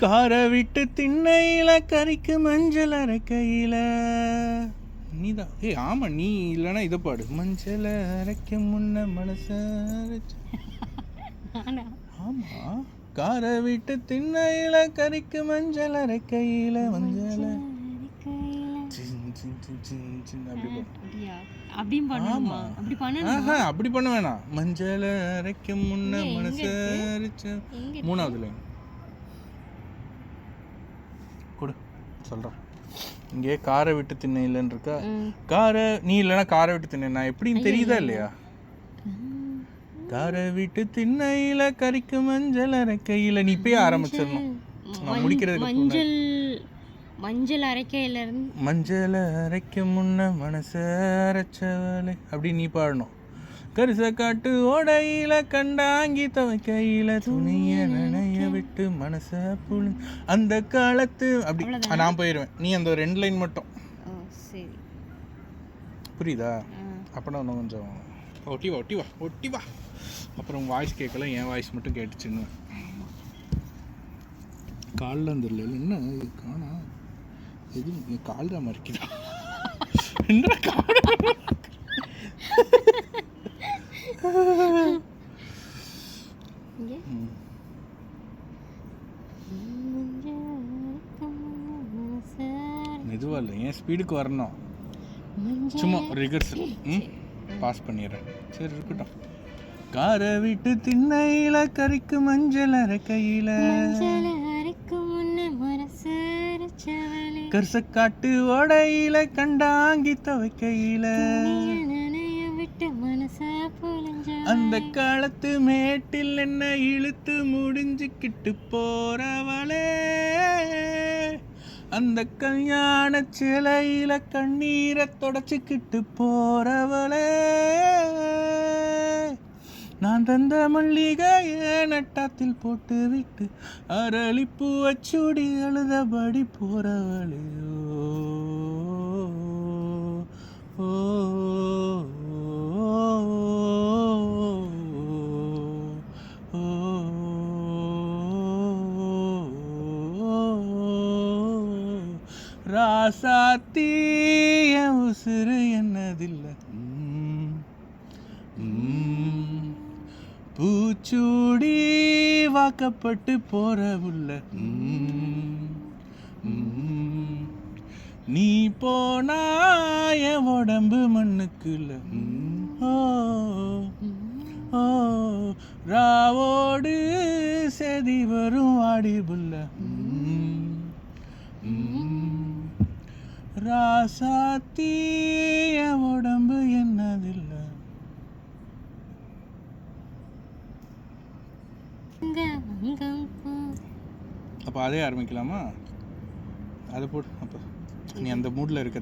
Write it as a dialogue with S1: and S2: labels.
S1: காரை விட்டு திண்ணையில கறிக்கு மஞ்சள் அரைக்கையில நீதான். ஆமா, நீ இல்லைன்னா இதை பாடு. மஞ்சள் அரைக்க முன்ன மனச ஆமா. காரை விட்டு திண்ணையில கறிக்கு மஞ்சள் அரைக்கையில மஞ்சள் அப்படி பண்ண வேணாம். மஞ்சள் அரைக்க முன்ன மனச மூணாவது லைன் கொடு சொல்கிறேன். இங்கே காரை விட்டு திண்ணையிலன்னு இருக்கா. காரை நீ இல்லைன்னா காரை விட்டு திண்ணை நான் எப்படின்னு தெரியுதா இல்லையா? காரை விட்டு திண்ணையில கறிக்கு மஞ்சள் அரைக்கையில நீ இப்பயே ஆரம்பிச்சிடணும். நான் முடிக்கிறதுக்கு மஞ்சள் அரைக்கையில மஞ்சள் அரைக்க முன்ன மனச அரைச்சவளே அப்படி நீ பாடணும். கரிச காட்டு ஓடையில கண்டாங்கி துவைக்கையில துணிய நனைய விட்டு மனச புழு அந்த காலத்து அப்படி நான் போயிடுவேன். நீ அந்த 2 லைன் மட்டும் புரியுதா? அப்படின்னா இன்னும் கொஞ்சம் ஒட்டி வா. அப்புறம் வாய்ஸ் கேட்கல, என் வாய்ஸ் மட்டும் கேட்டுச்சுன்னு. காலில் வந்துடல என்ன இது காணா எது கால் தான் மறைக்குதா என்ன மெதுவா இல்லை, ஏன் ஸ்பீடுக்கு வரணும். சும்மா ரிகர்சல் பாஸ் பண்ணிடுறேன். சரி இருக்கட்டும். காரை விட்டு திண்ணையில கறிக்கு மஞ்சள் அரைக்கையில கரிசக்காட்டு ஓடையில கண்டாங்கி துவைக்கையில அந்த காலத்து மேட்டில் என்ன இழுத்து முடிஞ்சுக்கிட்டு போறவளே அந்த கல்யாண சிலையில கண்ணீரை தொடச்சிக்கிட்டு போறவளே நான் தந்த மல்லிகையே நட்டாத்தில் போட்டு விட்டு அரளிப்பூ வச்சுடி அழுதபடி போறவளே ஓ ராசாத்தி என் உசுறு என்னதில்லை பூச்சூடி வாக்கப்பட்டு போற உள்ள நீ போனா என் உடம்பு மண்ணுக்குள்ள ஓ ராவோடு செதி வரும் ஆடி புள்ள ராசாத்தி என் உடம்பு என்னதில்லை. அப்போ அதே ஆரம்பிக்கலாமா? அதை போட்டு அப்போ நீ அந்த மூடில் இருக்க